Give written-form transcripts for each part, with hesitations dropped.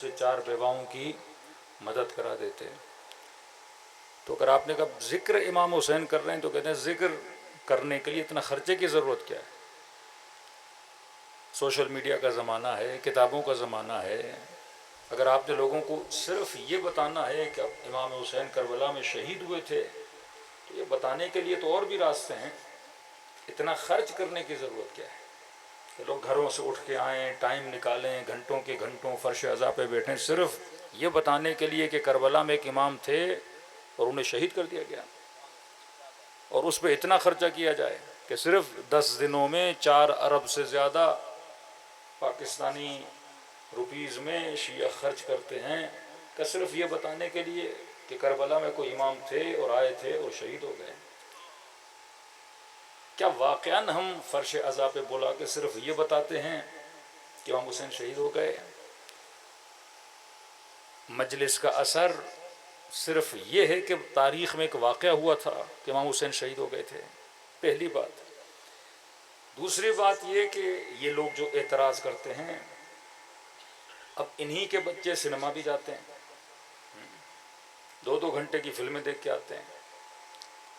سے 4 بیواؤں کی مدد کرا دیتے۔ تو اگر آپ نے کہا ذکر امام حسین کر رہے ہیں تو کہتے ہیں ذکر کرنے کے لیے اتنا خرچے کی ضرورت کیا ہے؟ سوشل میڈیا کا زمانہ ہے، کتابوں کا زمانہ ہے۔ اگر آپ نے لوگوں کو صرف یہ بتانا ہے کہ امام حسین کربلا میں شہید ہوئے تھے تو یہ بتانے کے لیے تو اور بھی راستے ہیں، اتنا خرچ کرنے کی ضرورت کیا ہے کہ لوگ گھروں سے اٹھ کے آئیں، ٹائم نکالیں، گھنٹوں کے گھنٹوں فرش عزا پہ بیٹھیں صرف یہ بتانے کے لیے کہ کربلا میں ایک امام تھے اور انہیں شہید کر دیا گیا، اور اس پہ اتنا خرچہ کیا جائے کہ صرف 10 دنوں میں 4 ارب سے زیادہ پاکستانی روپیز میں شیعہ خرچ کرتے ہیں کہ صرف یہ بتانے کے لیے کہ کربلا میں کوئی امام تھے اور آئے تھے اور شہید ہو گئے۔ کیا واقعاً ہم فرش عزا پہ بلا کے صرف یہ بتاتے ہیں کہ امام حسین شہید ہو گئے؟ مجلس کا اثر صرف یہ ہے کہ تاریخ میں ایک واقعہ ہوا تھا کہ امام حسین شہید ہو گئے تھے، پہلی بات۔ دوسری بات یہ کہ یہ لوگ جو اعتراض کرتے ہیں، اب انہی کے بچے سنیما بھی جاتے ہیں، 2 گھنٹے کی فلمیں دیکھ کے آتے ہیں۔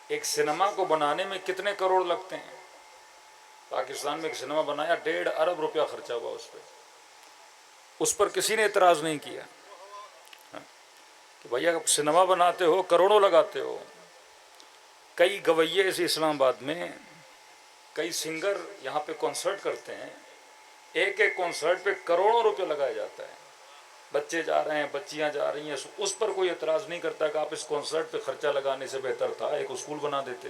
ایک سنیما کو بنانے میں کتنے کروڑ لگتے ہیں؟ پاکستان میں ایک سنیما بنایا 1.5 ارب روپیہ خرچہ ہوا اس پہ، اس پر کسی نے اعتراض نہیں کیا کہ بھیا سنیما بناتے ہو کروڑوں لگاتے ہو۔ کئی گویے ایسے اسلام آباد میں، کئی سنگر یہاں پہ کنسرٹ کرتے ہیں، ایک کنسرٹ پہ کروڑوں روپے لگایا جاتا ہے، بچے جا رہے ہیں، بچیاں جا رہی ہیں، اس پر کوئی اعتراض نہیں کرتا کہ آپ اس کنسرٹ پہ خرچہ لگانے سے بہتر تھا ایک اسکول بنا دیتے،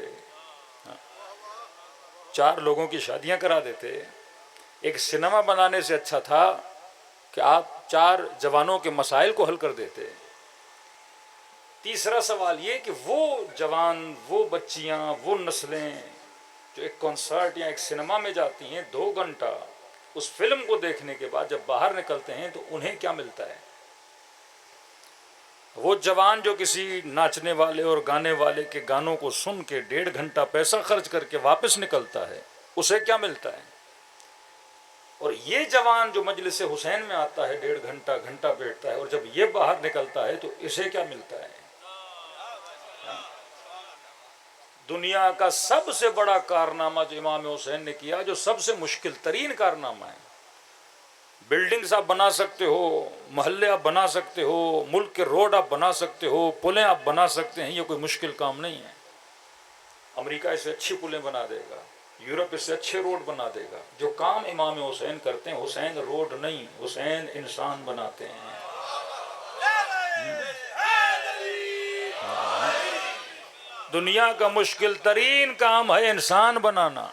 4 لوگوں کی شادیاں کرا دیتے۔ ایک سنیما بنانے سے اچھا تھا کہ آپ 4 جوانوں کے مسائل کو حل کر دیتے۔ تیسرا سوال یہ کہ وہ جوان، وہ بچیاں، وہ نسلیں جو ایک کنسرٹ یا ایک سنیما میں جاتی ہیں 2 گھنٹہ اس فلم کو دیکھنے کے بعد جب باہر نکلتے ہیں تو انہیں کیا ملتا ہے؟ وہ جوان جو کسی ناچنے والے اور گانے والے کے گانوں کو سن کے 1.5 گھنٹہ پیسہ خرچ کر کے واپس نکلتا ہے، اسے کیا ملتا ہے؟ اور یہ جوان جو مجلس حسین میں آتا ہے 1.5 گھنٹہ بیٹھتا ہے اور جب یہ باہر نکلتا ہے تو اسے کیا ملتا ہے؟ دنیا کا سب سے بڑا کارنامہ جو امام حسین نے کیا، جو سب سے مشکل ترین کارنامہ ہے، بلڈنگز آپ بنا سکتے ہو، محلے آپ بنا سکتے ہو، ملک کے روڈ آپ بنا سکتے ہو، پلیں آپ بنا سکتے ہیں، یہ کوئی مشکل کام نہیں ہے۔ امریکہ اس سے اچھی پلیں بنا دے گا، یورپ اس سے اچھے روڈ بنا دے گا۔ جو کام امام حسین کرتے ہیں، حسین روڈ نہیں، حسین انسان بناتے ہیں۔ دنیا کا مشکل ترین کام ہے انسان بنانا،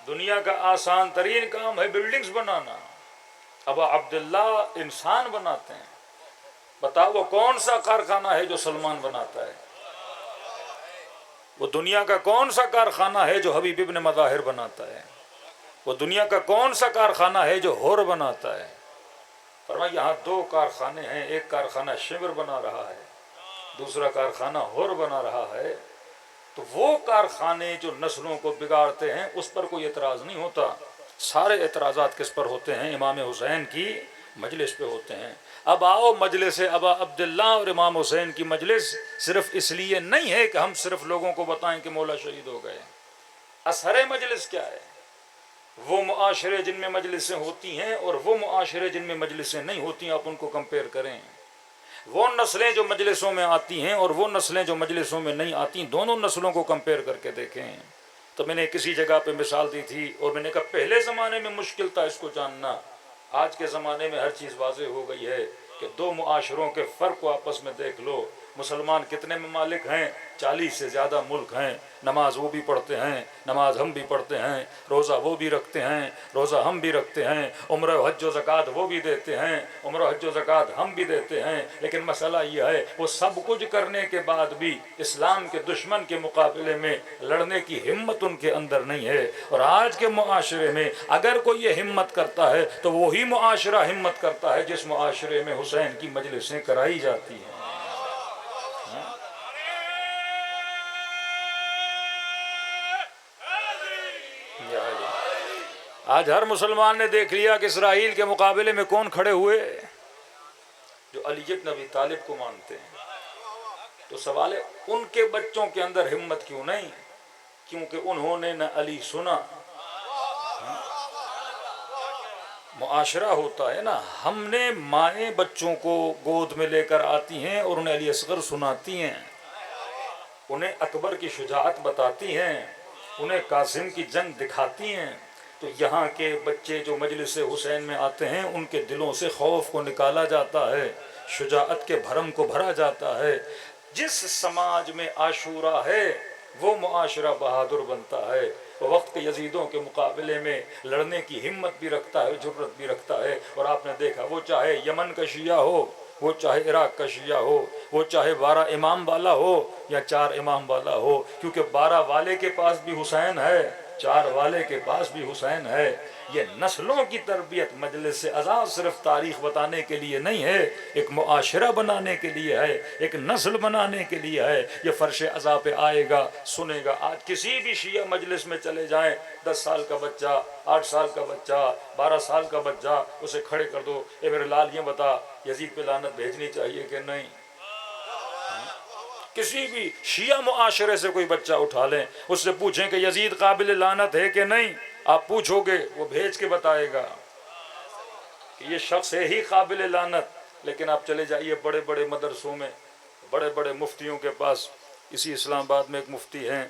دنیا کا آسان ترین کام ہے بلڈنگز بنانا۔ ابا عبداللہ انسان بناتے ہیں۔ بتاؤ وہ کون سا کارخانہ ہے جو سلمان بناتا ہے؟ وہ دنیا کا کون سا کارخانہ ہے جو حبیب ابن مظاہر بناتا ہے؟ وہ دنیا کا کون سا کارخانہ ہے جو ہور بناتا ہے؟ فرمایا یہاں 2 کارخانے ہیں، ایک کارخانہ شمر بنا رہا ہے، دوسرا کارخانہ ہور بنا رہا ہے۔ تو وہ کارخانے جو نسلوں کو بگاڑتے ہیں اس پر کوئی اعتراض نہیں ہوتا، سارے اعتراضات کس پر ہوتے ہیں؟ امام حسین کی مجلس پہ ہوتے ہیں۔ اب آؤ، مجلس ابا عبداللہ اور امام حسین کی مجلس صرف اس لیے نہیں ہے کہ ہم صرف لوگوں کو بتائیں کہ مولا شہید ہو گئے۔ اثر مجلس کیا ہے؟ وہ معاشرے جن میں مجلسیں ہوتی ہیں اور وہ معاشرے جن میں مجلسیں نہیں ہوتی ہیں، آپ ان کو کمپیئر کریں۔ وہ نسلیں جو مجلسوں میں آتی ہیں اور وہ نسلیں جو مجلسوں میں نہیں آتی، دونوں نسلوں کو کمپیئر کر کے دیکھیں۔ تو میں نے کسی جگہ پہ مثال دی تھی اور میں نے کہا پہلے زمانے میں مشکل تھا اس کو جاننا، آج کے زمانے میں ہر چیز واضح ہو گئی ہے کہ 2 معاشروں کے فرق کو آپس میں دیکھ لو۔ مسلمان کتنے ممالک ہیں؟ 40 سے زیادہ ملک ہیں۔ نماز وہ بھی پڑھتے ہیں، نماز ہم بھی پڑھتے ہیں، روزہ وہ بھی رکھتے ہیں، روزہ ہم بھی رکھتے ہیں، عمرہ حج و زکوٰۃ وہ بھی دیتے ہیں، عمرہ حج و زکوٰۃ ہم بھی دیتے ہیں۔ لیکن مسئلہ یہ ہے وہ سب کچھ کرنے کے بعد بھی اسلام کے دشمن کے مقابلے میں لڑنے کی ہمت ان کے اندر نہیں ہے۔ اور آج کے معاشرے میں اگر کوئی یہ ہمت کرتا ہے تو وہی معاشرہ ہمت کرتا ہے جس معاشرے میں حسین کی مجلسیں کرائی جاتی ہیں۔ آج ہر مسلمان نے دیکھ لیا کہ اسرائیل کے مقابلے میں کون کھڑے ہوئے؟ جو علی ابن ابی طالب کو مانتے ہیں. تو سوال ہے ان کے بچوں کے اندر ہمت کیوں نہیں؟ کیونکہ انہوں نے نہ علی سنا. معاشرہ ہوتا ہے نا، ہم نے مائیں بچوں کو گود میں لے کر آتی ہیں اور انہیں علی اصغر سناتی ہیں، انہیں اکبر کی شجاعت بتاتی ہیں، انہیں قاسم کی جنگ دکھاتی ہیں. تو یہاں کے بچے جو مجلس حسین میں آتے ہیں ان کے دلوں سے خوف کو نکالا جاتا ہے، شجاعت کے بھرم کو بھرا جاتا ہے. جس سماج میں عاشورہ ہے وہ معاشرہ بہادر بنتا ہے، وہ وقت کے یزیدوں کے مقابلے میں لڑنے کی ہمت بھی رکھتا ہے، جرأت بھی رکھتا ہے. اور آپ نے دیکھا وہ چاہے یمن کا شیعہ ہو، وہ چاہے عراق کا شیعہ ہو، وہ چاہے 12 امام والا ہو یا 4 امام والا ہو، کیونکہ 12 والے کے پاس بھی حسین ہے، 4 والے کے پاس بھی حسین ہے. یہ نسلوں کی تربیت مجلس ازاں صرف تاریخ بتانے کے لیے نہیں ہے، ایک معاشرہ بنانے کے لیے ہے، ایک نسل بنانے کے لیے ہے. یہ فرش ازاں پہ آئے گا، سنے گا. آج کسی بھی شیعہ مجلس میں چلے جائیں، 10 سال کا بچہ، 8 سال کا بچہ، 12 سال کا بچہ، اسے کھڑے کر دو، اے میرے لال یہ بتا یزید پہ لعنت بھیجنی چاہیے کہ نہیں؟ کسی بھی شیعہ معاشرے سے کوئی بچہ اٹھا لیں، اس سے پوچھیں کہ یزید قابل لعنت ہے کہ نہیں، آپ پوچھو گے وہ بھیج کے بتائے گا کہ یہ شخص ہے ہی قابل لعنت. لیکن آپ چلے جائیے بڑے بڑے مدرسوں میں، بڑے بڑے مفتیوں کے پاس. اسی اسلام آباد میں ایک مفتی ہیں،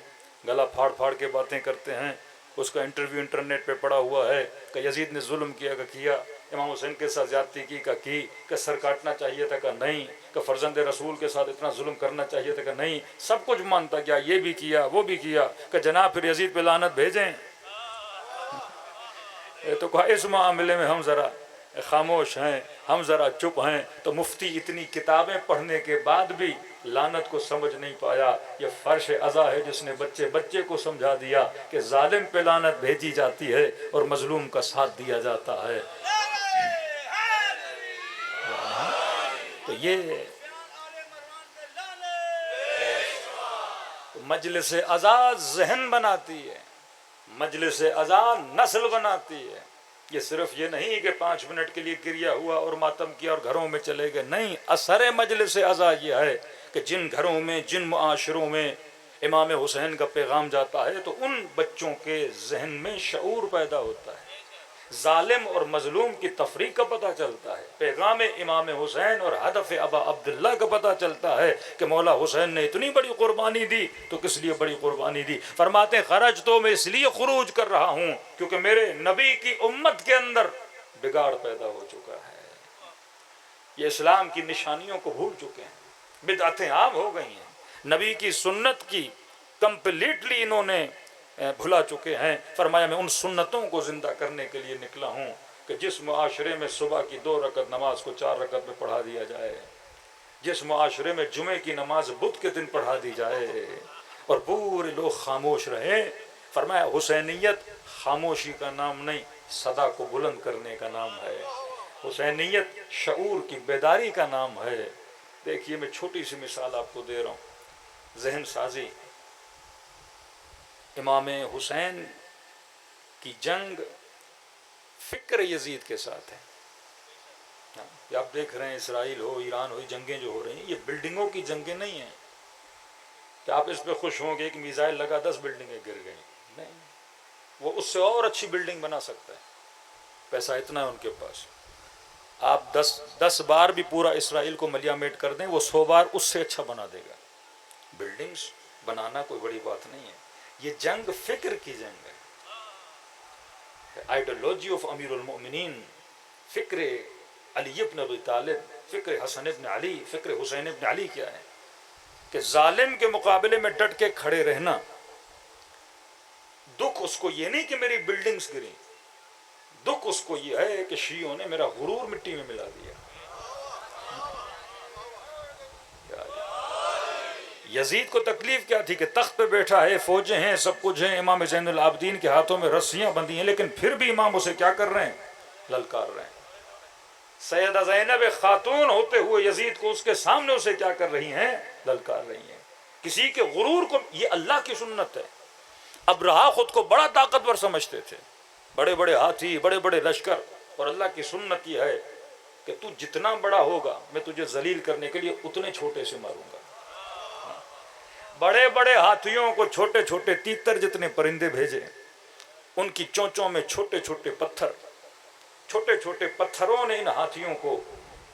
گلا پھاڑ پھاڑ کے باتیں کرتے ہیں. اس کا انٹرویو انٹرنیٹ پہ پڑا ہوا ہے کہ یزید نے ظلم کیا کہ کیا، امام حسین کے ساتھ زیادتی کی کہ سر کاٹنا چاہیے تھا کہ نہیں، کہ فرزند رسول کے ساتھ اتنا ظلم کرنا چاہیے تھا کہ نہیں. سب کچھ مانتا گیا، یہ بھی کیا وہ بھی کیا، کہ جناب پھر یزید پہ لعنت بھیجیں. تو کہا اس معاملے میں ہم ذرا خاموش ہیں، ہم ذرا چپ ہیں. تو مفتی اتنی کتابیں پڑھنے کے بعد بھی لعنت کو سمجھ نہیں پایا. یہ فرش ازا ہے جس نے بچے بچے کو سمجھا دیا کہ ظالم پہ لعنت بھیجی جاتی ہے اور مظلوم کا ساتھ دیا جاتا ہے. تو یہ مجلس ازا ذہن بناتی ہے، مجلس ازا نسل بناتی ہے. یہ صرف یہ نہیں کہ 5 منٹ کے لیے گریا ہوا اور ماتم کیا اور گھروں میں چلے گئے، نہیں. اثر مجلس ازا یہ ہے کہ جن گھروں میں، جن معاشروں میں امام حسین کا پیغام جاتا ہے تو ان بچوں کے ذہن میں شعور پیدا ہوتا ہے، ظالم اور مظلوم کی تفریق کا پتہ چلتا ہے، پیغام امام حسین اور ہدف ابا عبداللہ کا پتہ چلتا ہے کہ مولا حسین نے اتنی بڑی قربانی دی تو کس لیے بڑی قربانی دی. فرماتے ہیں خرج تو میں اس لیے خروج کر رہا ہوں کیونکہ میرے نبی کی امت کے اندر بگاڑ پیدا ہو چکا ہے. یہ اسلام کی نشانیوں کو بھول چکے ہیں، بدعتیں عام ہو گئی ہیں، نبی کی سنت کی کمپلیٹلی انہوں نے بھلا چکے ہیں. فرمایا میں ان سنتوں کو زندہ کرنے کے لیے نکلا ہوں کہ جس معاشرے میں صبح کی 2 رکعت نماز کو 4 رکعت میں پڑھا دیا جائے، جس معاشرے میں جمعے کی نماز بدھ کے دن پڑھا دی جائے اور پورے لوگ خاموش رہیں. فرمایا حسینیت خاموشی کا نام نہیں، صدا کو بلند کرنے کا نام ہے. حسینیت شعور کی بیداری کا نام ہے. دیکھیے میں چھوٹی سی مثال آپ کو دے رہا ہوں، ذہن سازی. امام حسین کی جنگ فکر یزید کے ساتھ ہے. یہ آپ دیکھ رہے ہیں اسرائیل ہو، ایران ہو، جنگیں جو ہو رہی ہیں یہ بلڈنگوں کی جنگیں نہیں ہیں کہ آپ اس پہ خوش ہوں گے ایک میزائل لگا 10 بلڈنگیں گر گئیں. نہیں، وہ اس سے اور اچھی بلڈنگ بنا سکتا ہے، پیسہ اتنا ہے ان کے پاس. آپ 10 بار بھی پورا اسرائیل کو ملیامیٹ کر دیں وہ 100 بار اس سے اچھا بنا دے گا. بلڈنگز بنانا کوئی بڑی بات نہیں ہے. یہ جنگ فکر کی جنگ ہے. آئیڈیالوجی آف امیر المؤمنین، فکر علی ابن ابی طالب، فکر حسن ابن علی، فکر حسین ابن علی کیا ہے کہ ظالم کے مقابلے میں ڈٹ کے کھڑے رہنا. دکھ اس کو یہ نہیں کہ میری بلڈنگز گریں، دکھ اس کو یہ ہے کہ شیعوں نے میرا غرور مٹی میں ملا دیا. یزید کو تکلیف کیا تھی کہ تخت پہ بیٹھا ہے، فوجیں ہیں، سب کچھ ہیں، امام زین العابدین کے ہاتھوں میں رسیاں بندھی ہیں، لیکن پھر بھی امام اسے کیا کر رہے ہیں؟ للکار رہے ہیں. سیدہ زینب خاتون ہوتے ہوئے یزید کو اس کے سامنے اسے کیا کر رہی ہیں؟ للکار رہی ہیں. کسی کے غرور کو، یہ اللہ کی سنت ہے. ابرہا خود کو بڑا طاقتور سمجھتے تھے، بڑے بڑے ہاتھی، بڑے بڑے لشکر، اور اللہ کی سنت یہ ہے کہ تو جتنا بڑا ہوگا میں تجھے ذلیل کرنے کے لیے اتنے چھوٹے سے ماروں گا. بڑے بڑے ہاتھیوں کو چھوٹے چھوٹے تیتر جتنے پرندے بھیجے، ان کی چونچوں میں چھوٹے چھوٹے پتھر، چھوٹے چھوٹے پتھروں نے ان ہاتھیوں کو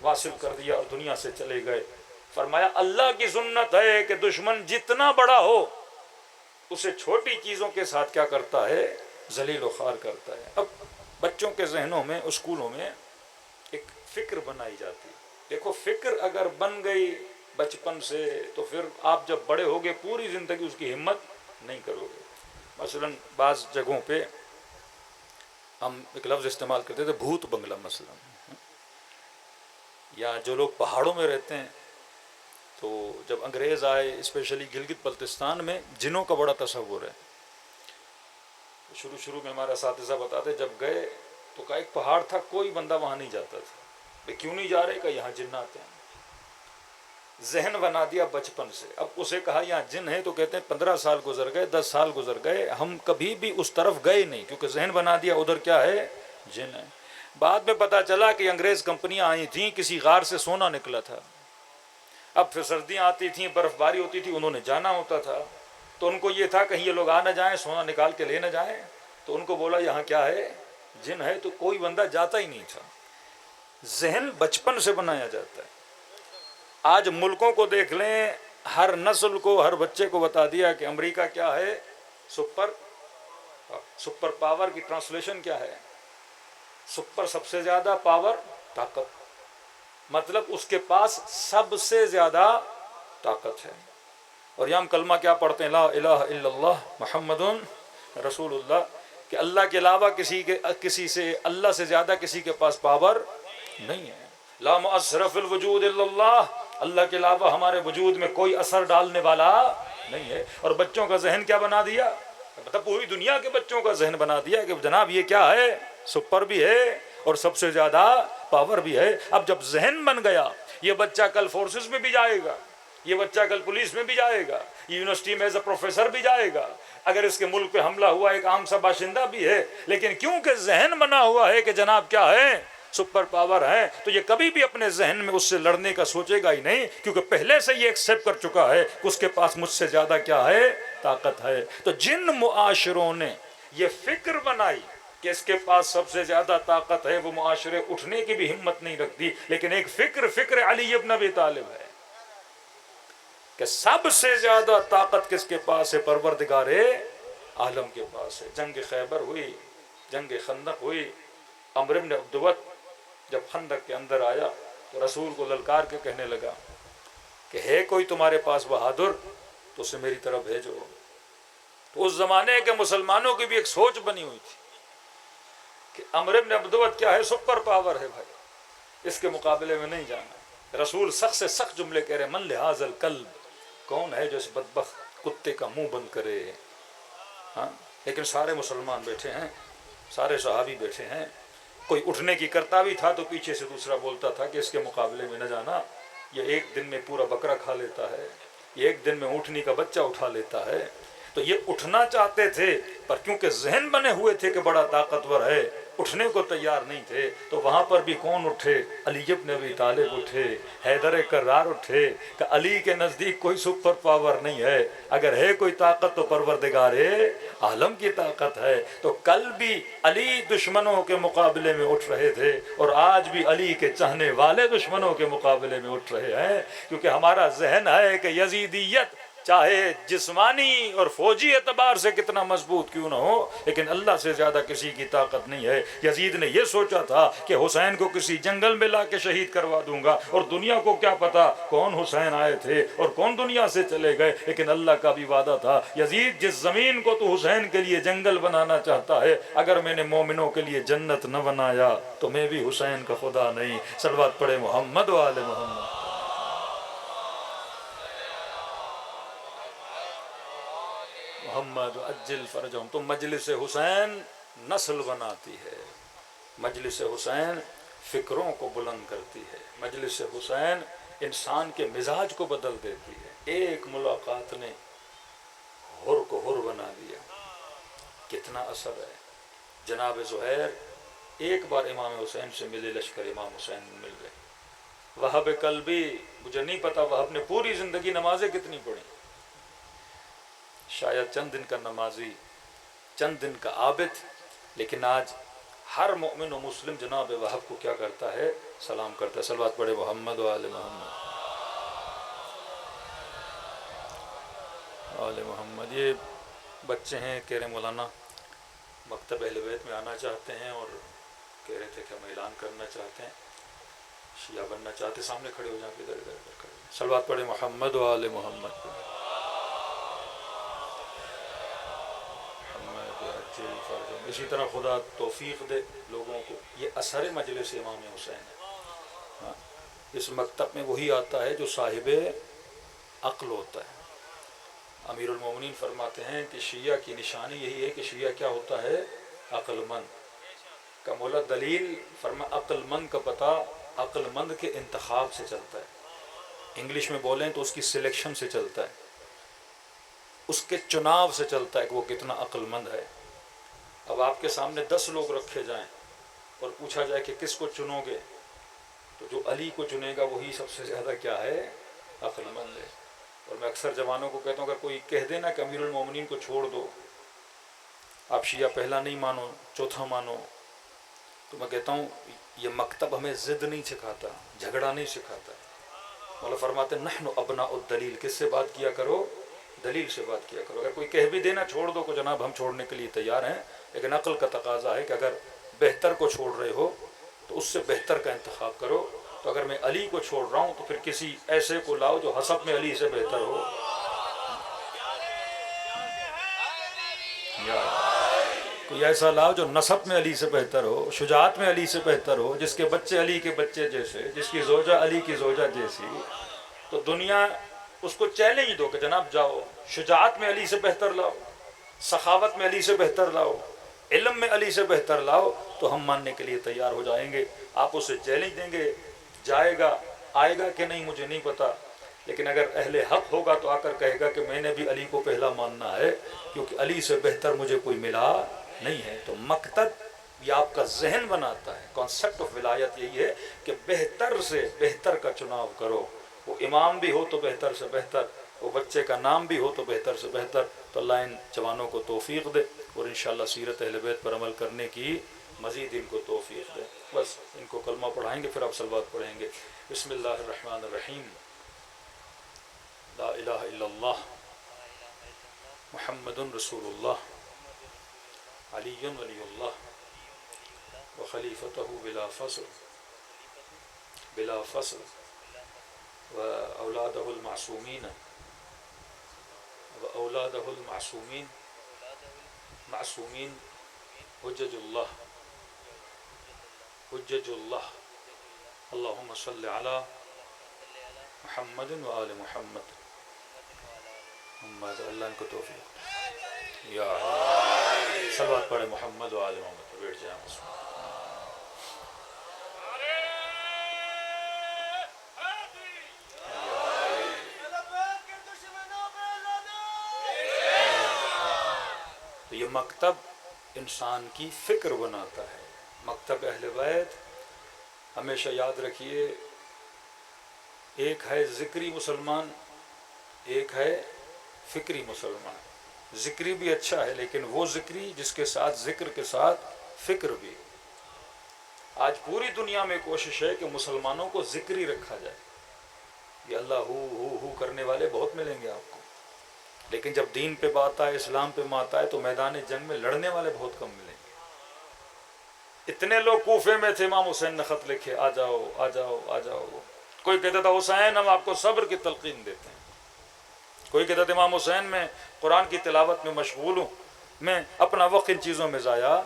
واصل کر دیا اور دنیا سے چلے گئے. فرمایا اللہ کی سنت ہے کہ دشمن جتنا بڑا ہو اسے چھوٹی چیزوں کے ساتھ کیا کرتا ہے؟ ذلیل و خوار کرتا ہے. اب بچوں کے ذہنوں میں اسکولوں میں ایک فکر بنائی جاتی ہے. دیکھو فکر اگر بن گئی بچپن سے تو پھر آپ جب بڑے ہوگے پوری زندگی اس کی ہمت نہیں کرو گے. مثلا بعض جگہوں پہ ہم ایک لفظ استعمال کرتے تھے بھوت بنگلہ مثلا، یا جو لوگ پہاڑوں میں رہتے ہیں تو جب انگریز آئے اسپیشلی گلگت بلتستان میں جنوں کا بڑا تصور ہے. شروع میں ہمارے اساتذہ بتاتے جب گئے تو کہا ایک پہاڑ تھا کوئی بندہ وہاں نہیں جاتا تھا. بھئی کیوں نہیں جا رہے؟ کہ یہاں جن آتے ہیں. ذہن بنا دیا بچپن سے. اب اسے کہا یہاں جن ہے تو کہتے ہیں 15 سال گزر گئے، 10 سال گزر گئے، ہم کبھی بھی اس طرف گئے نہیں کیونکہ ذہن بنا دیا ادھر کیا ہے؟ جن ہے. بعد میں پتا چلا کہ انگریز کمپنیاں آئی تھیں، کسی غار سے سونا نکلا تھا. اب پھر سردیاں آتی تھیں، برف باری ہوتی تھی، انہوں نے جانا ہوتا تھا تو ان کو یہ تھا کہیں یہ لوگ آ نہ جائیں، سونا نکال کے لے نہ جائیں. تو ان کو بولا یہاں کیا ہے؟ جن ہے. تو کوئی بندہ جاتا ہی نہیں تھا. ذہن بچپن سے بنایا جاتا ہے. آج ملکوں کو دیکھ لیں، ہر نسل کو، ہر بچے کو بتا دیا کہ امریکہ کیا ہے؟ سپر پاور کی ٹرانسلیشن کیا ہے؟ سپر سب سے زیادہ، پاور طاقت، مطلب اس کے پاس سب سے زیادہ طاقت ہے. اور یہاں ہم کلمہ کیا پڑھتے ہیں؟ لا الہ الا اللہ محمد رسول اللہ، کہ اللہ کے علاوہ کسی سے، اللہ سے زیادہ کسی کے پاس پاور نہیں ہے. لا مؤثر فی الوجود الا اللہ، اللہ کے علاوہ ہمارے وجود میں کوئی اثر ڈالنے والا نہیں ہے. اور بچوں کا ذہن کیا بنا دیا؟ مطلب پوری دنیا کے بچوں کا ذہن بنا دیا کہ جناب یہ کیا ہے؟ سپر بھی ہے اور سب سے زیادہ پاور بھی ہے. اب جب ذہن بن گیا یہ بچہ کل فورسز میں بھی جائے گا، یہ بچہ کل پولیس میں بھی جائے گا، یونیورسٹی میں ایز اے پروفیسر بھی جائے گا، اگر اس کے ملک پہ حملہ ہوا ایک عام سا باشندہ بھی ہے. لیکن کیونکہ ذہن بنا ہوا ہے کہ جناب کیا ہے؟ سپر پاور ہے، تو یہ کبھی بھی اپنے ذہن میں اس سے لڑنے کا سوچے گا ہی نہیں کیونکہ پہلے سے یہ ایکسیپٹ کر چکا ہے کہ اس کے پاس مجھ سے زیادہ کیا ہے؟ طاقت ہے. تو جن معاشروں نے یہ فکر بنائی کہ اس کے پاس سب سے زیادہ طاقت ہے، وہ معاشرے اٹھنے کی بھی ہمت نہیں رکھتی. لیکن ایک فکر علی ابن ابی طالب ہے کہ سب سے زیادہ طاقت کس کے پاس ہے؟ پروردگار عالم کے پاس ہے. جنگ خیبر ہوئی، جنگ خندق ہوئی. عمرو بن عبدوت جب خندق کے اندر آیا تو رسول کو للکار کے کہنے لگا کہ ہے کوئی تمہارے پاس بہادر تو اسے میری طرف بھیجو. تو اس زمانے کے مسلمانوں کی بھی ایک سوچ بنی ہوئی تھی کہ عمرو بن عبدوت کیا ہے؟ سپر پاور ہے بھائی، اس کے مقابلے میں نہیں جانا. رسول سخت سے سخت جملے کہہ رہے من لہذا الکلب، کون ہے جو اس بدبخت کتے کا منہ بند کرے؟ ہاں، لیکن سارے مسلمان بیٹھے ہیں، سارے صحابی بیٹھے ہیں. کوئی اٹھنے کی کرتا بھی تھا تو پیچھے سے دوسرا بولتا تھا کہ اس کے مقابلے میں نہ جانا، یہ ایک دن میں پورا بکرا کھا لیتا ہے، یہ ایک دن میں اونٹنی کا بچہ اٹھا لیتا ہے. تو یہ اٹھنا چاہتے تھے پر کیونکہ ذہن بنے ہوئے تھے کہ بڑا طاقتور ہے اٹھنے کو تیار نہیں تھے. تو وہاں پر بھی کون اٹھے؟ علی ابن ابی طالب اٹھے، حیدر کرار اٹھے کہ علی کے نزدیک کوئی سپر پاور نہیں ہے، اگر ہے کوئی طاقت تو پروردگار عالم کی طاقت ہے. تو کل بھی علی دشمنوں کے مقابلے میں اٹھ رہے تھے اور آج بھی علی کے چاہنے والے دشمنوں کے مقابلے میں اٹھ رہے ہیں کیونکہ ہمارا ذہن ہے کہ یزیدیت چاہے جسمانی اور فوجی اعتبار سے کتنا مضبوط کیوں نہ ہو لیکن اللہ سے زیادہ کسی کی طاقت نہیں ہے. یزید نے یہ سوچا تھا کہ حسین کو کسی جنگل میں لا کے شہید کروا دوں گا اور دنیا کو کیا پتا کون حسین آئے تھے اور کون دنیا سے چلے گئے. لیکن اللہ کا بھی وعدہ تھا یزید جس زمین کو تو حسین کے لیے جنگل بنانا چاہتا ہے اگر میں نے مومنوں کے لیے جنت نہ بنایا تو میں بھی حسین کا خدا نہیں. صلوات پڑھے محمد و آل محمد. محمد اجل فرجہم. تو مجلس حسین نسل بناتی ہے، مجلس حسین فکروں کو بلند کرتی ہے، مجلس حسین انسان کے مزاج کو بدل دیتی ہے. ایک ملاقات نے حر کو حر بنا دیا. کتنا اثر ہے. جناب زہیر ایک بار امام حسین سے ملے لشکر امام حسین مل گئے. وہب قلبی، مجھے نہیں پتا وہب نے پوری زندگی نمازیں کتنی پڑھی، شاید چند دن کا نمازی، چند دن کا عابد، لیکن آج ہر مومن و مسلم جناب وہب کو کیا کرتا ہے؟ سلام کرتا ہے. صلوات پڑھے محمد و آل محمد. آل محمد. یہ بچے ہیں، کہہ رہے مولانا مکتب اہل بیت میں آنا چاہتے ہیں اور کہہ رہے تھے کہ ہم اعلان کرنا چاہتے ہیں، شیعہ بننا چاہتے. سامنے کھڑے ہو جائیں، ادھر ادھر ادھر کھڑے. صلوات پڑھے محمد و آل محمد. اسی طرح خدا توفیق دے لوگوں کو. یہ اثر مجلس امام حسین ہے. اس مکتب میں وہی آتا ہے جو صاحب عقل ہوتا ہے. امیر المومنین فرماتے ہیں کہ شیعہ کی نشانی یہی ہے کہ شیعہ کیا ہوتا ہے؟ عقل مند. کا مولا دلیل فرما عقل مند کا پتہ عقل مند کے انتخاب سے چلتا ہے. انگلش میں بولیں تو اس کی سلیکشن سے چلتا ہے، اس کے چناو سے چلتا ہے کہ وہ کتنا عقل مند ہے. اب آپ کے سامنے 10 لوگ رکھے جائیں اور پوچھا جائے کہ کس کو چنو گے، تو جو علی کو چنے گا وہی سب سے زیادہ کیا ہے؟ عقل مند ہے. اور میں اکثر جوانوں کو کہتا ہوں اگر کوئی کہہ دینا کہ امیر المومنین کو چھوڑ دو، آپ شیعہ پہلا نہیں مانو چوتھا مانو، تو میں کہتا ہوں یہ مکتب ہمیں ضد نہیں سکھاتا، جھگڑا نہیں سکھاتا. مولا فرماتے ہیں نحن ابناء الدلیل. کس سے بات کیا کرو؟ دلیل سے بات کیا کرو. اگر کوئی کہہ بھی دینا چھوڑ دو کو جناب ہم چھوڑنے کے لیے تیار ہیں، لیکن عقل کا تقاضا ہے کہ اگر بہتر کو چھوڑ رہے ہو تو اس سے بہتر کا انتخاب کرو. تو اگر میں علی کو چھوڑ رہا ہوں تو پھر کسی ایسے کو لاؤ جو حسب میں علی سے بہتر ہو. کوئی ایسا لاؤ جو نسب میں علی سے بہتر ہو، شجاعت میں علی سے بہتر ہو، جس کے بچے علی کے بچے جیسے، جس کی زوجہ علی کی زوجہ جیسی. تو دنیا اس کو چیلنج دو کہ جناب جاؤ شجاعت میں علی سے بہتر لاؤ، سخاوت میں علی سے بہتر لاؤ، علم میں علی سے بہتر لاؤ، تو ہم ماننے کے لیے تیار ہو جائیں گے. آپ اسے چیلنج دیں گے، جائے گا، آئے گا کہ نہیں مجھے نہیں پتا، لیکن اگر اہل حق ہوگا تو آ کر کہے گا کہ میں نے بھی علی کو پہلا ماننا ہے کیونکہ علی سے بہتر مجھے کوئی ملا نہیں ہے. تو مکتب یہ آپ کا ذہن بناتا ہے. کانسیپٹ آف ولایت یہی ہے کہ بہتر سے بہتر کا چناؤ کرو. وہ امام بھی ہو تو بہتر سے بہتر، وہ بچے کا نام بھی ہو تو بہتر سے بہتر. تو اللہ ان جوانوں کو توفیق دے اور انشاءاللہ سیرت اہل بیت پر عمل کرنے کی مزید ان کو توفیق دے. بس ان کو کلمہ پڑھائیں گے پھر آپ صلوات پڑھیں گے. بسم اللہ الرحمن الرحیم. لا الہ الا اللہ محمد رسول اللہ علی ولی اللہ وخلیفتہ بلا فصل وأولادہ المعصومین معصومین حجج اللہ اللہم صلی علی محمد و آل محمد. اللہ ان کو توفیق. یا صلوات پڑھے محمد و آل محمد. بیٹھ جائیں اس میں. تو یہ مکتب انسان کی فکر بناتا ہے. مکتب اہل بیت ہمیشہ یاد رکھیے، ایک ہے ذکری مسلمان، ایک ہے فکری مسلمان. ذکری بھی اچھا ہے لیکن وہ ذکری جس کے ساتھ ذکر کے ساتھ فکر بھی. آج پوری دنیا میں کوشش ہے کہ مسلمانوں کو ذکری رکھا جائے. یہ اللہ ہو کرنے والے بہت ملیں گے آپ کو، لیکن جب دین پہ بات آئے، اسلام پہ بات آئے تو میدان جنگ میں لڑنے والے بہت کم ملیں گے. اتنے لوگ کوفے میں تھے، امام حسین نے خط لکھے آ جاؤ آ جاؤ آ جاؤ. کوئی کہتا تھا حسین ہم آپ کو صبر کی تلقین دیتے ہیں، کوئی کہتا تھا امام حسین میں قرآن کی تلاوت میں مشغول ہوں، میں اپنا وقت ان چیزوں میں ضائع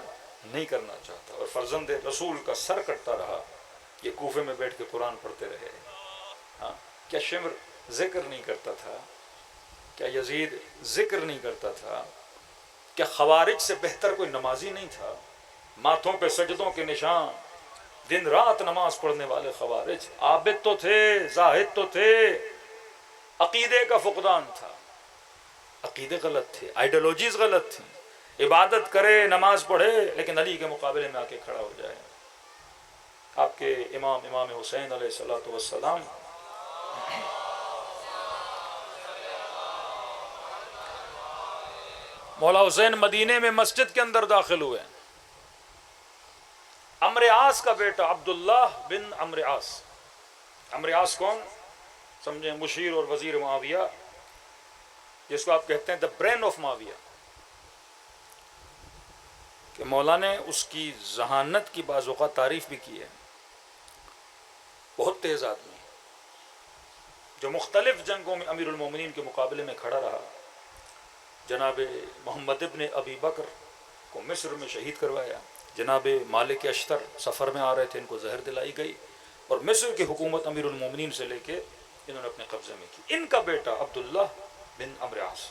نہیں کرنا چاہتا. اور فرزند رسول کا سر کٹتا رہا، یہ کوفے میں بیٹھ کے قرآن پڑھتے رہے. ہاں، کیا شمر ذکر نہیں کرتا تھا؟ کیا یزید ذکر نہیں کرتا تھا؟ کیا خوارج سے بہتر کوئی نمازی نہیں تھا؟ ماتھوں پہ سجدوں کے نشان، دن رات نماز پڑھنے والے خوارج. عابد تو تھے، زاہد تو تھے، عقیدے کا فقدان تھا، عقیدے غلط تھے، آئیڈیالوجیز غلط تھیں. عبادت کرے، نماز پڑھے، لیکن علی کے مقابلے میں آ کے کھڑا ہو جائے۔ آپ کے امام حسین علیہ الصلوۃ والسلام مولا حسین مدینے میں مسجد کے اندر داخل ہوئے۔ عمرو عاص کا بیٹا عبداللہ بن عمرو عاص، عمرو عاص کون سمجھیں؟ مشیر اور وزیر معاویہ، جس کو آپ کہتے ہیں دا برین آف معاویہ، کہ مولا نے اس کی ذہانت کی بعض اوقات تعریف بھی کی ہے۔ بہت تیز آدمی جو مختلف جنگوں میں امیر المومنین کے مقابلے میں کھڑا رہا۔ جناب محمد ابن ابی بکر کو مصر میں شہید کروایا، جناب مالک اشتر سفر میں آ رہے تھے، ان کو زہر دلائی گئی، اور مصر کی حکومت امیر المومنین سے لے کے انہوں نے اپنے قبضے میں کی۔ ان کا بیٹا عبداللہ بن عمرو عاص،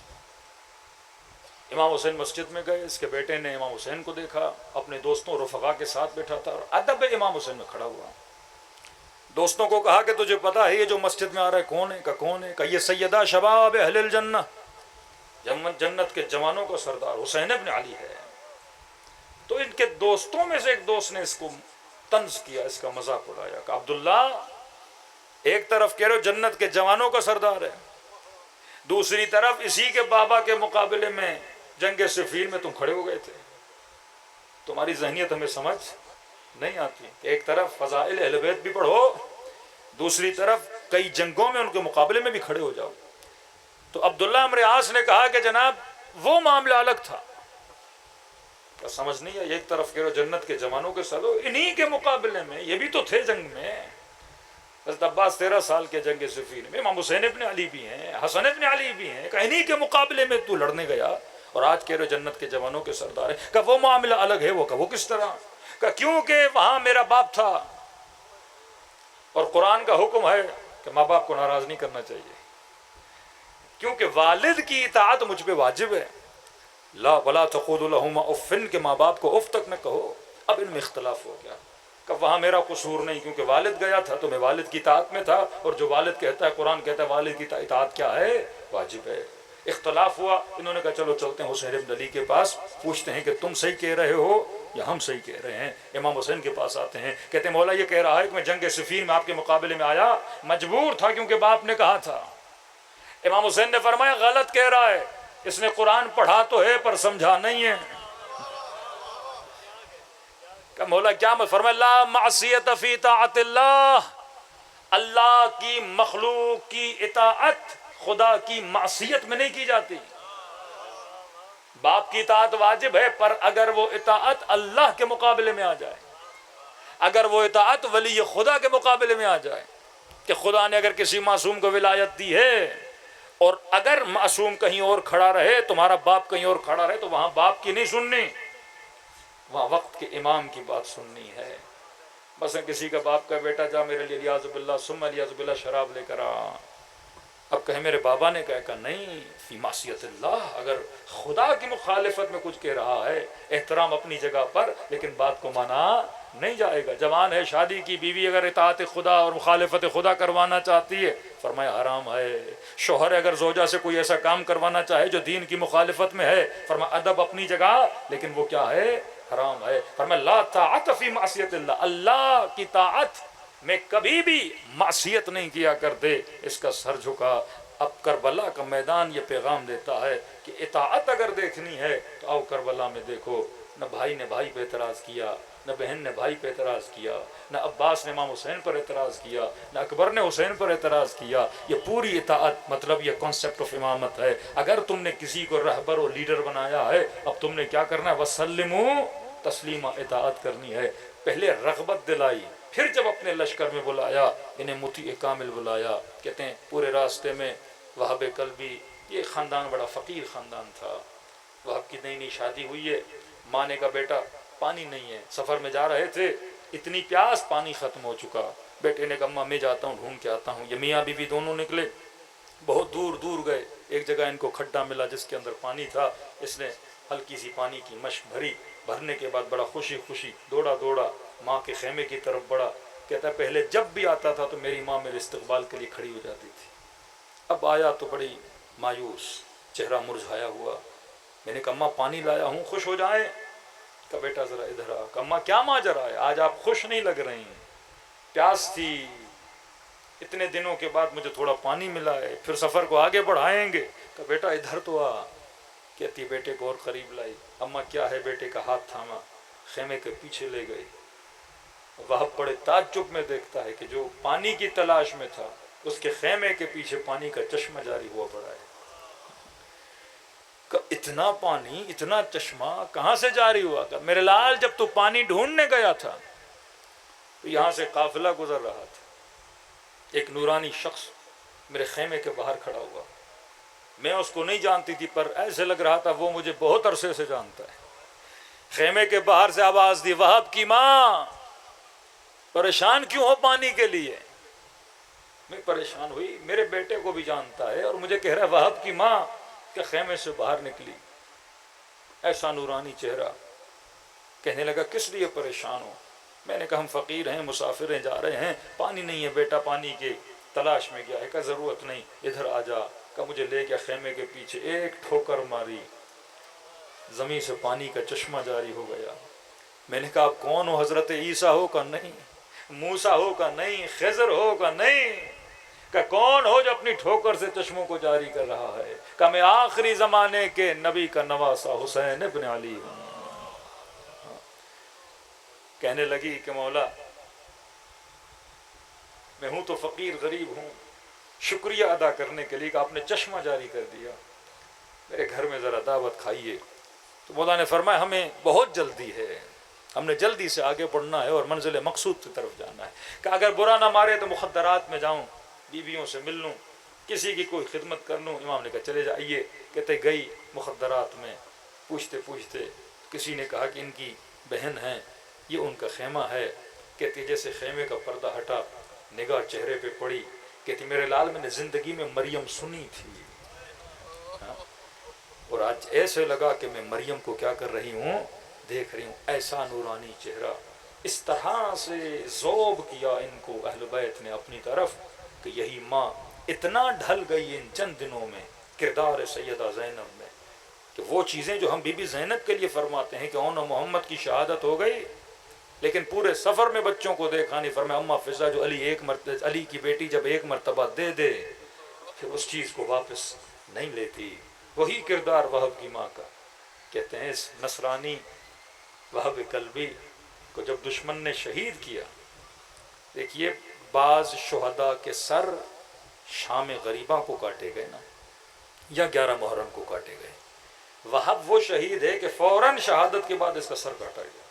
امام حسین مسجد میں گئے، اس کے بیٹے نے امام حسین کو دیکھا، اپنے دوستوں رفقا کے ساتھ بیٹھا تھا، اور ادب امام حسین میں کھڑا ہوا۔ دوستوں کو کہا کہ تجھے پتا ہے یہ جو مسجد میں آ رہا ہے کون ہے؟ کون ہے؟ کہ یہ سیدہ شباب اہل الجنہ، جنت کے جوانوں کا سردار حسین ابن علی ہے۔ تو ان کے دوستوں میں سے ایک دوست نے اس کو طنز کیا، اس کا مذاق اڑایا کہ عبداللہ، ایک طرف کہہ رہے ہو جنت کے جوانوں کا سردار ہے، دوسری طرف اسی کے بابا کے مقابلے میں جنگ صفین میں تم کھڑے ہو گئے تھے۔ تمہاری ذہنیت ہمیں سمجھ نہیں آتی کہ ایک طرف فضائل اہل بیت بھی پڑھو، دوسری طرف کئی جنگوں میں ان کے مقابلے میں بھی کھڑے ہو جاؤ۔ تو عبداللہ عمرو عاص نے کہا کہ جناب وہ معاملہ الگ تھا، سمجھ نہیں ہے، ایک طرف کہہ رہو جنت کے جوانوں کے ساتھ، انہی کے مقابلے میں یہ بھی تو تھے جنگ میں۔ حضرت عباس 13 سال کے جنگ صفین میں، امام حسین ابن علی بھی ہیں، حسن ابن علی بھی ہیں، کہ انہی کے مقابلے میں تو لڑنے گیا اور آج کہہ رہے جنت کے جوانوں کے سردار ہے۔ کہ وہ معاملہ الگ ہے، وہ کس طرح؟ کہ کیونکہ وہاں میرا باپ تھا، اور قرآن کا حکم ہے کہ ماں باپ کو ناراض نہیں کرنا چاہیے، کیونکہ والد کی اطاعت مجھ پہ واجب ہے۔ لا ولا تقولوا لهما اف، کے ماں باپ کو اف تک نہ کہو۔ اب ان میں اختلاف ہو گیا کہ وہاں میرا قصور نہیں، کیونکہ والد گیا تھا تو میں والد کی اطاعت میں تھا، اور جو والد کہتا ہے، قرآن کہتا ہے والد کی اطاعت کیا ہے؟ واجب ہے۔ اختلاف ہوا، انہوں نے کہا چلو چلتے ہیں حسین بن علی کے پاس، پوچھتے ہیں کہ تم صحیح کہہ رہے ہو یا ہم صحیح کہہ رہے ہیں۔ امام حسین کے پاس آتے ہیں، کہتے ہیں مولا یہ کہہ رہا ہے کہ میں جنگ صفین میں آپ کے مقابلے میں آیا، مجبور تھا کیونکہ باپ نے کہا تھا۔ امام حسین نے فرمایا غلط کہہ رہا ہے، اس نے قرآن پڑھا تو ہے پر سمجھا نہیں ہے۔ کہ مولا کیا؟ فرمایا لا معصیت فی طاعت اللہ، اللہ کی مخلوق کی اطاعت خدا کی معصیت میں نہیں کی جاتی۔ باپ کی اطاعت واجب ہے، پر اگر وہ اطاعت اللہ کے مقابلے میں آ جائے، اگر وہ اطاعت ولی خدا کے مقابلے میں آ جائے، کہ خدا نے اگر کسی معصوم کو ولایت دی ہے، اور اگر معصوم کہیں اور کھڑا رہے، تمہارا باپ کہیں اور کھڑا رہے، تو وہاں باپ کی نہیں سننی، وہاں وقت کے امام کی بات سننی ہے۔ بس کسی کا باپ کا بیٹا جا میرے لیے الیاذ باللہ ثم الیاذ باللہ شراب لے کر آ، اب کہے میرے بابا نے کہا کہ نہیں، فی معصیت اللہ، اگر خدا کی مخالفت میں کچھ کہہ رہا ہے، احترام اپنی جگہ پر، لیکن بات کو مانا نہیں جائے گا۔ جوان ہے، شادی کی بیوی اگر اطاعت خدا اور مخالفت خدا کروانا چاہتی ہے، فرمایا حرام ہے۔ شوہر اگر زوجہ سے کوئی ایسا کام کروانا چاہے جو دین کی مخالفت میں ہے، فرمایا ادب اپنی جگہ، لیکن وہ کیا ہے؟ حرام ہے۔ فرمایا لا طاعت فی معصیت اللہ، اللہ کی طاعت میں کبھی بھی معصیت نہیں کیا کرتے۔ اس کا سر جھکا۔ اب کربلا کا میدان یہ پیغام دیتا ہے کہ اطاعت اگر دیکھنی ہے تو آؤ کربلا میں دیکھو، نہ بھائی نے بھائی پہ اعتراض کیا، نہ بہن نے بھائی پہ اعتراض کیا، نہ عباس نے امام حسین پر اعتراض کیا، نہ اکبر نے حسین پر اعتراض کیا۔ یہ پوری اطاعت، مطلب یہ کانسیپٹ آف امامت ہے۔ اگر تم نے کسی کو رہبر اور لیڈر بنایا ہے، اب تم نے کیا کرنا ہے؟ وسلموا تسلیما، اطاعت کرنی ہے۔ پہلے رغبت دلائی، پھر جب اپنے لشکر میں بلایا، انہیں مطیع کامل بلایا۔ کہتے ہیں پورے راستے میں وہب قلبی، یہ خاندان بڑا فقیر خاندان تھا، وہب کی نئی نئی شادی ہوئی ہے، ماں نے کا بیٹا پانی نہیں ہے، سفر میں جا رہے تھے، اتنی پیاس پانی ختم ہو چکا۔ بیٹے نے کہا اماں میں جاتا ہوں ڈھونڈ کے آتا ہوں۔ یہ میاں بیوی دونوں نکلے، بہت دور دور گئے، ایک جگہ ان کو کھڈا ملا جس کے اندر پانی تھا، اس نے ہلکی سی پانی کی مشک بھری، بھرنے کے بعد بڑا خوشی خوشی دوڑا ماں کے خیمے کی طرف بڑھا۔ کہتا ہے پہلے جب بھی آتا تھا تو میری ماں میرے استقبال کے لیے کھڑی ہو جاتی تھی، اب آیا تو بڑی مایوس، چہرہ مرجھایا ہوا، میں نے کہا اماں پانی لایا ہوں، خوش ہو جائیں؟ کہا بیٹا ذرا ادھر آ۔ کہا اماں کیا ماجرا ہے، آج آپ خوش نہیں لگ رہی ہیں؟ پیاس تھی، اتنے دنوں کے بعد مجھے تھوڑا پانی ملا ہے، پھر سفر کو آگے بڑھائیں گے۔ کہا بیٹا ادھر تو آ۔ کہتی بیٹے کو اور قریب لائی۔ اماں کیا ہے؟ بیٹے کا ہاتھ تھاما، خیمے کے پیچھے لے گئی۔ وہ بڑے تعجب میں دیکھتا ہے کہ جو پانی کی تلاش میں تھا اس کے خیمے کے پیچھے پانی کا چشمہ جاری ہوا پڑا ہے۔ کہ اتنا پانی، اتنا چشمہ کہاں سے جاری ہوا؟ کہ میرے لال جب تو پانی ڈھونڈنے گیا تھا تو یہاں سے قافلہ گزر رہا تھا، ایک نورانی شخص میرے خیمے کے باہر کھڑا ہوا، میں اس کو نہیں جانتی تھی پر ایسے لگ رہا تھا وہ مجھے بہت عرصے سے جانتا ہے۔ خیمے کے باہر سے آواز دی، وہاب کی ماں پریشان کیوں ہو پانی کے لیے؟ میں پریشان ہوئی، میرے بیٹے کو بھی جانتا ہے اور مجھے کہہ رہا ہے وہاب کی ماں کہ خیمے سے باہر نکلی، ایسا نورانی چہرہ۔ کہنے لگا کس لیے پریشان ہو؟ میں نے کہا ہم فقیر ہیں، مسافر ہیں، جا رہے ہیں، پانی نہیں ہے بیٹا، پانی کی تلاش میں گیا ہے۔ کہا ضرورت نہیں، ادھر آ جا۔ کہا مجھے لے گیا خیمے کے پیچھے، ایک ٹھوکر ماری، زمین سے پانی کا چشمہ جاری ہو گیا۔ میں نے کہا آپ کون ہو؟ حضرت عیسیٰ ہو؟ کا نہیں، موسیٰ ہو؟ کا نہیں، خضر ہو؟ کا نہیں۔ کہ کون ہو جو اپنی ٹھوکر سے چشموں کو جاری کر رہا ہے؟ کہ میں آخری زمانے کے نبی کا نواسا حسین ابن علی ہوں۔ کہنے لگی کہ مولا میں ہوں تو فقیر غریب ہوں، شکریہ ادا کرنے کے لیے کہ آپ نے چشمہ جاری کر دیا، میرے گھر میں ذرا دعوت کھائیے۔ تو مولا نے فرمایا ہمیں بہت جلدی ہے، ہم نے جلدی سے آگے بڑھنا ہے اور منزل مقصود کی طرف جانا ہے۔ کہ اگر برا نہ مارے تو مخدرات میں جاؤں، بیویوں سے مل لوں، کسی کی کوئی خدمت کر لوں۔ امام نے کہا چلے جائیے۔ کہتے گئی مخدرات میں، پوچھتے پوچھتے کسی نے کہا کہ ان کی بہن ہیں، یہ ان کا خیمہ ہے۔ کہتی جیسے خیمے کا پردہ ہٹا، نگاہ چہرے پہ پڑی، کہتی میرے لال میں نے زندگی میں مریم سنی تھی، اور آج ایسے لگا کہ میں مریم کو کیا کر رہی ہوں، دیکھ رہی ہوں۔ ایسا نورانی چہرہ، اس طرح سے ذوب کیا ان کو اہل بیت نے اپنی طرف کہ یہی ماں اتنا ڈھل گئی ان چند دنوں میں کردار سیدہ زینب میں کہ وہ چیزیں جو ہم بی بی زینب کے لیے فرماتے ہیں کہ اون محمد کی شہادت ہو گئی لیکن پورے سفر میں بچوں کو دیکھا نہیں۔ فرمایا اماں فضا جو علی کی بیٹی جب ایک مرتبہ دے دے پھر اس چیز کو واپس نہیں لیتی، وہی کردار وہب کی ماں کا۔ کہتے ہیں اس نصرانی وہب قلبی کو جب دشمن نے شہید کیا، دیکھیے بعض شہداء کے سر شام غریبہ کو کاٹے گئے نا، یا 11 محرم کو کاٹے گئے، وہب وہ شہید ہے کہ فوراً شہادت کے بعد اس کا سر کاٹا گیا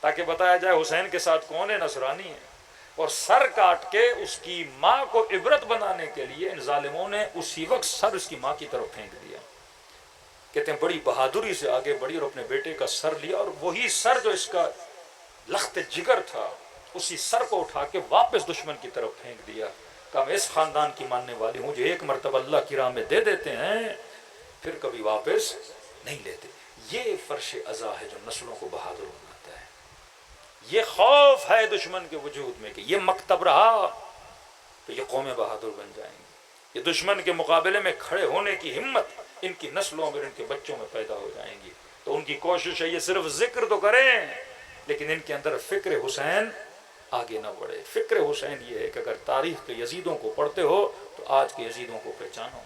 تاکہ بتایا جائے حسین کے ساتھ کون ہے، نصرانی ہے۔ اور سر کاٹ کے اس کی ماں کو عبرت بنانے کے لیے ان ظالموں نے اسی وقت سر اس کی ماں کی طرف پھینک دیا۔ کہتے ہیں بڑی بہادری سے آگے بڑھی اور اپنے بیٹے کا سر لیا، اور وہی سر جو اس کا لخت جگر تھا اسی سر کو اٹھا کے واپس دشمن کی طرف پھینک دیا۔ کہا میں اس خاندان کی ماننے والی ہوں جو ایک مرتبہ اللہ کی راہ میں دے دیتے ہیں پھر کبھی واپس نہیں لیتے۔ یہ فرش عزا ہے جو نسلوں کو بہادر بناتا ہے، یہ خوف ہے دشمن کے وجود میں کہ یہ مکتب رہا تو یہ قومیں بہادر بن جائیں گی، یہ دشمن کے مقابلے میں کھڑے ہونے کی ہمت ان کی نسلوں میں، ان کے بچوں میں پیدا ہو جائیں گی۔ تو ان کی کوشش ہے یہ صرف ذکر تو کریں لیکن ان کے اندر فکر حسین آگے نہ بڑھے۔ فکر حسین یہ ہے کہ اگر تاریخ کے یزیدوں کو پڑھتے ہو تو آج کے یزیدوں کو پہچانو،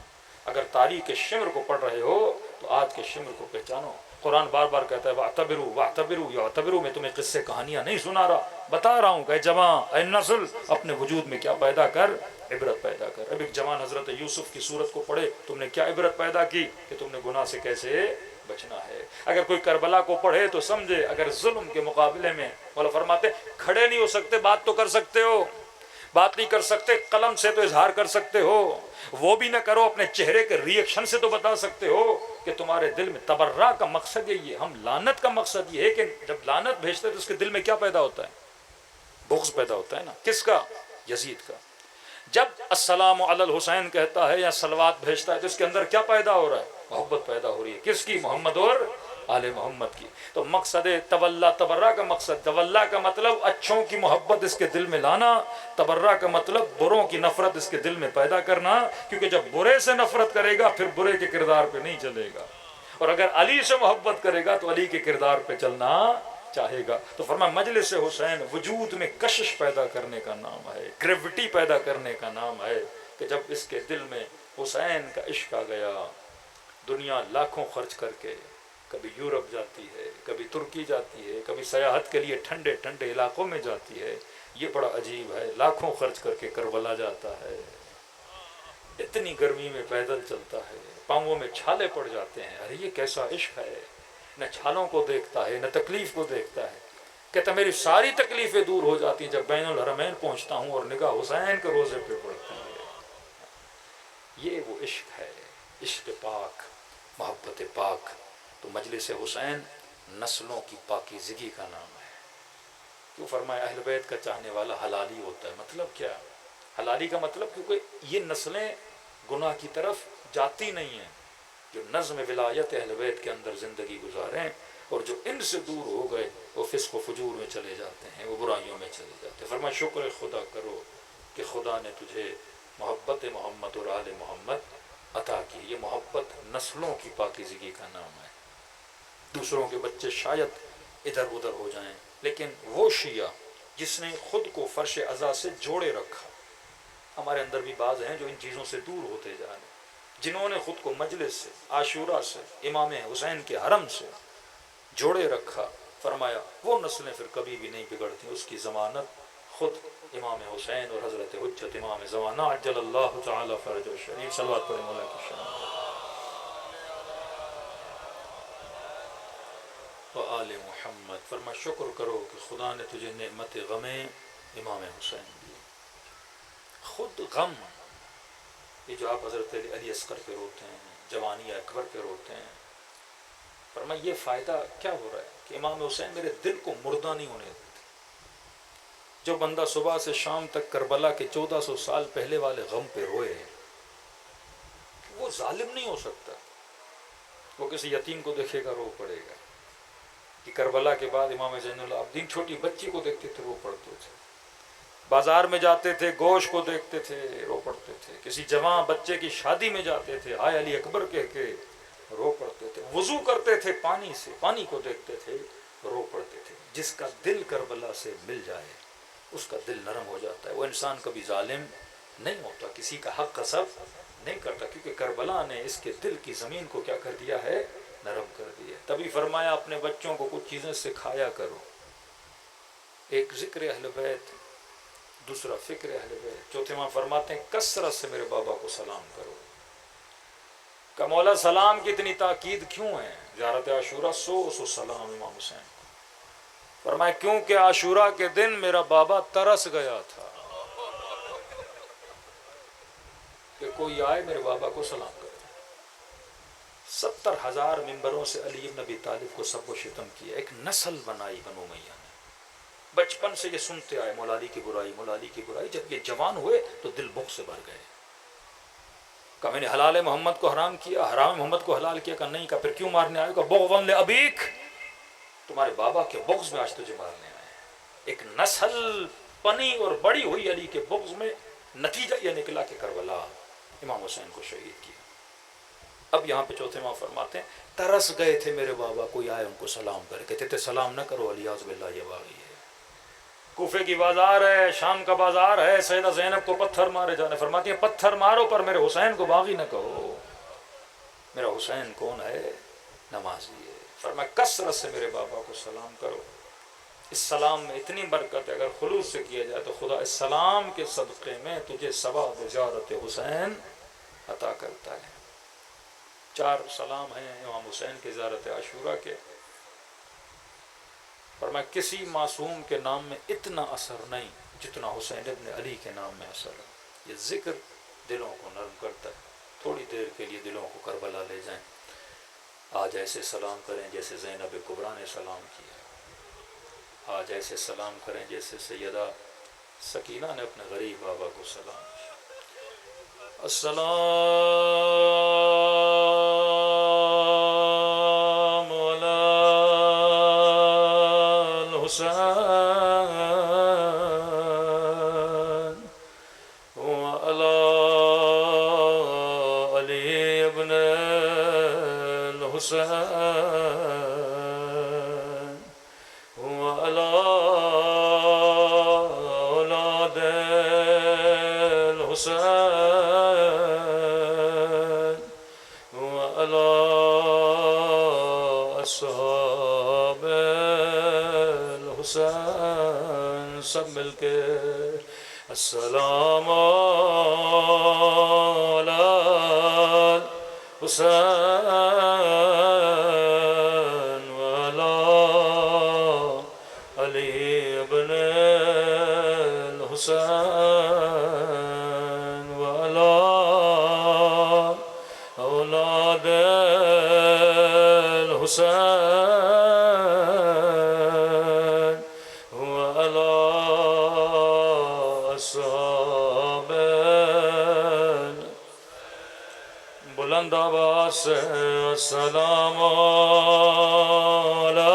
اگر تاریخ کے شمر کو پڑھ رہے ہو تو آج کے شمر کو پہچانو۔ قرآن بار بار کہتا ہے وَاعْتَبِرُوا وَاعْتَبِرُوا یعتبروا، میں تمہیں قصے کہانیاں نہیں سنا رہا، بتا رہا ہوں کہ اے جوان، اے نسل، اپنے وجود میں کیا پیدا کر، عبرت پیدا کر۔ اب ایک جوان حضرت یوسف کی صورت کو پڑھے، تم نے کیا عبرت پیدا کی کہ تم نے گناہ سے کیسے بچنا ہے۔ اگر کوئی کربلا کو پڑھے تو سمجھے اگر ظلم کے مقابلے میں، مولا فرماتے کھڑے نہیں ہو سکتے بات تو کر سکتے ہو، بات نہیں کر سکتے قلم سے تو اظہار کر سکتے ہو، وہ بھی نہ کرو اپنے چہرے کے ریئیکشن سے تو بتا سکتے ہو کہ تمہارے دل میں تبرہ کا مقصد یہی ہے۔ ہم لعنت کا مقصد یہ ہے کہ جب لعنت بھیجتے تو اس کے دل میں کیا پیدا ہوتا ہے؟ بغض پیدا ہوتا ہے نا، کس کا؟ یزید کا۔ جب السلام علی الحسین کہتا ہے یا صلوات بھیجتا ہے تو اس کے اندر کیا پیدا ہو رہا ہے؟ محبت پیدا ہو رہی ہے، کس کی؟ محمد اور آل محمد کی۔ تو مقصد تولا، تبرہ کا مقصد، تولا کا مطلب اچھوں کی محبت اس کے دل میں لانا، تبرہ کا مطلب بروں کی نفرت اس کے دل میں پیدا کرنا، کیونکہ جب برے سے نفرت کرے گا پھر برے کے کردار پہ نہیں چلے گا۔ اور اگر علی سے محبت کرے گا تو علی کے کردار پہ چلنا چاہے گا. تو فرمایا مجلس حسین وجود میں کشش پیدا کرنے کا نام ہے، گریوٹی پیدا کرنے کا نام ہے، کہ جب اس کے دل میں حسین کا عشق آ گیا، دنیا لاکھوں خرچ کر کے کبھی یورپ جاتی ہے، کبھی ترکی جاتی ہے، کبھی سیاحت کے لیے ٹھنڈے ٹھنڈے علاقوں میں جاتی ہے. یہ بڑا عجیب ہے، لاکھوں خرچ کر کے کربلا جاتا ہے، اتنی گرمی میں پیدل چلتا ہے، پاؤں میں چھالے پڑ جاتے ہیں. ارے یہ کیسا عشق ہے، نہ چھالوں کو دیکھتا ہے نہ تکلیف کو دیکھتا ہے. کہتا میری ساری تکلیفیں دور ہو جاتی ہیں جب بین الحرمین پہنچتا ہوں اور نگاہ حسین کے روزے پہ پڑتی ہے. یہ وہ عشق ہے، عشق پاک، محبت پاک. تو مجلس حسین نسلوں کی پاکیزگی کا نام ہے. کیوں فرمایا اہل بیت کا چاہنے والا حلالی ہوتا ہے؟ مطلب کیا حلالی کا مطلب؟ کیونکہ یہ نسلیں گناہ کی طرف جاتی نہیں ہیں. جو نظم ولایت اہل بیت کے اندر زندگی گزاریں اور جو ان سے دور ہو گئے وہ فسق و فجور میں چلے جاتے ہیں، وہ برائیوں میں چلے جاتے ہیں. فرمایا شکر خدا کرو کہ خدا نے تجھے محبت محمد اور آل محمد عطا کی. یہ محبت نسلوں کی پاکیزگی کا نام ہے. دوسروں کے بچے شاید ادھر ادھر ہو جائیں، لیکن وہ شیعہ جس نے خود کو فرش عزا سے جوڑے رکھا. ہمارے اندر بھی بعض ہیں جو ان چیزوں سے دور ہوتے جا رہے ہیں، جنہوں نے خود کو مجلس سے، عاشورہ سے، امام حسین کے حرم سے جوڑے رکھا. فرمایا وہ نسلیں پھر کبھی بھی نہیں بگڑتی. اس کی ضمانت خود امام حسین اور حضرت حجت امام زمانہ عجل اللہ تعالی فرج الشریف. صلوات پڑھیں مولا کی شان و آل محمد. فرما شکر کرو کہ خدا نے تجھے نعمت غم امام حسین دی. خود غم، یہ جو آپ حضرت علی اصغر پہ روتے ہیں، جوانی اکبر پہ روتے ہیں، فرما یہ فائدہ کیا ہو رہا ہے کہ امام حسین میرے دل کو مردہ نہیں ہونے دیتے. جو بندہ صبح سے شام تک کربلا کے 1400 سال پہلے والے غم پہ روئے، وہ ظالم نہیں ہو سکتا. وہ کسی یتیم کو دیکھے گا رو پڑے گا. کہ کربلا کے بعد امام زین العابدین چھوٹی بچی کو دیکھتے تھے رو پڑتے تھے، بازار میں جاتے تھے گوشت کو دیکھتے تھے رو پڑتے تھے، کسی جوان بچے کی شادی میں جاتے تھے ہائے علی اکبر کہہ کے رو پڑتے تھے، وضو کرتے تھے پانی سے، پانی کو دیکھتے تھے رو پڑتے تھے. جس کا دل کربلا سے مل جائے اس کا دل نرم ہو جاتا ہے. وہ انسان کبھی ظالم نہیں ہوتا، کسی کا حق غصب نہیں کرتا، کیونکہ کربلا نے اس کے دل کی زمین کو کیا کر دیا ہے؟ نرم کر دیا. تبھی فرمایا اپنے بچوں کو کچھ چیزیں سکھایا کرو. ایک ذکر اہل بیت، دوسرا فکر اہل بیت. چوتھے ماں فرماتے ہیں کثرت سے میرے بابا کو سلام کرو. کہ مولا سلام کی اتنی تاکید کیوں ہے؟ زیارت عاشورہ 100 سلام امام حسین. فرمایا کیونکہ عاشورہ کے دن میرا بابا ترس گیا تھا کہ کوئی آئے میرے بابا کو سلام کرے. 70,000 ممبروں سے علی بن ابی طالب کو سب و شتم کیا. ایک نسل بنائی بنو امیہ نے. بچپن سے یہ سنتے آئے مولا علی کی برائی، مولا علی کی برائی. جب یہ جوان ہوئے تو دل بغض سے بھر گئے. کہا میں نے حلال محمد کو حرام کیا، حرام محمد کو حلال کیا. کہا نہیں. کہا پھر کیوں مارنے آئے؟ کہا بغضا لابیک، تمہارے بابا کے بغض میں آج تجھے مارنے آئے. ایک نسل پنی اور بڑی ہوئی علی کے بغض میں. نتیجہ یہ نکلا کہ کربلا امام حسین کو شہید کیا. اب یہاں پہ چوتھے ماں فرماتے ہیں ترس گئے تھے میرے بابا، کوئی آئے ان کو سلام کرے. کہتے تھے سلام نہ کرو علی اعوذ باللہ یہ باغی ہے. کوفے کی بازار ہے، شام کا بازار ہے، سیدہ زینب کو پتھر مارے جانے. فرماتی ہیں پتھر مارو پر میرے حسین کو باغی نہ کہو. میرا حسین کون ہے؟ نمازی ہے. فرمایا کثرت سے میرے بابا کو سلام کرو. اس سلام میں اتنی برکت ہے، اگر خلوص سے کیا جائے تو خدا اس سلام کے صدقے میں تجھے ثواب زیارت حسین عطا کرتا ہے. 4 سلام ہیں امام حسین کے زیارت عاشورہ کے. فرمایا کسی معصوم کے نام میں اتنا اثر نہیں جتنا حسین ابن علی کے نام میں اثر ہے. یہ ذکر دلوں کو نرم کرتا ہے. تھوڑی دیر کے لیے دلوں کو کربلا لے جائیں. آج ایسے سلام کریں جیسے زینب کبریٰ نے سلام کیا. آج ایسے سلام کریں جیسے سیدہ سکینہ نے اپنے غریب بابا کو سلام کیا. السلام علی الحسین وعلی علی ابن الحسين وعلى أولاد الحسين وعلى أصحاب الحسين سب مل کے السلام على الحسين وعلى علي بن الحسين وعلى أولاد الحسين وعلى أصحاب بلند آواز سے السلام علی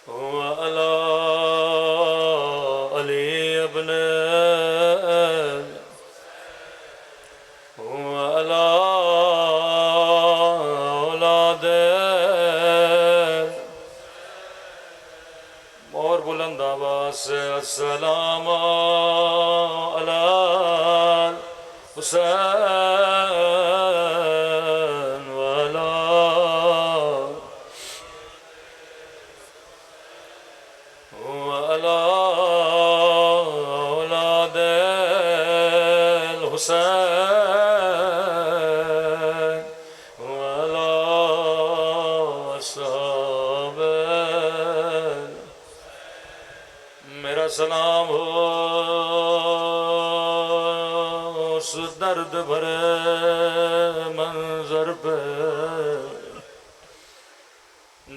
وعلی علی ابن وعلی اولاد اور بلند آواز سے السلام علی حسین وعلی وعلی اولاد الحسین وعلی اصحاب میرا سلام ہو اس درد بھرے منظر پہ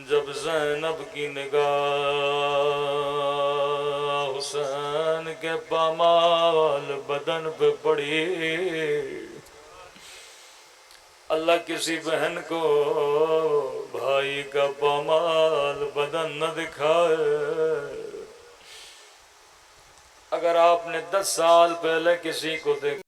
جب زینب کی نگاہ حسین کے پامال بدن پہ پڑی اللہ کسی بہن کو بھائی کا پامال بدن نہ دکھائے اگر آپ نے 10 سال پہلے کسی کو دیکھا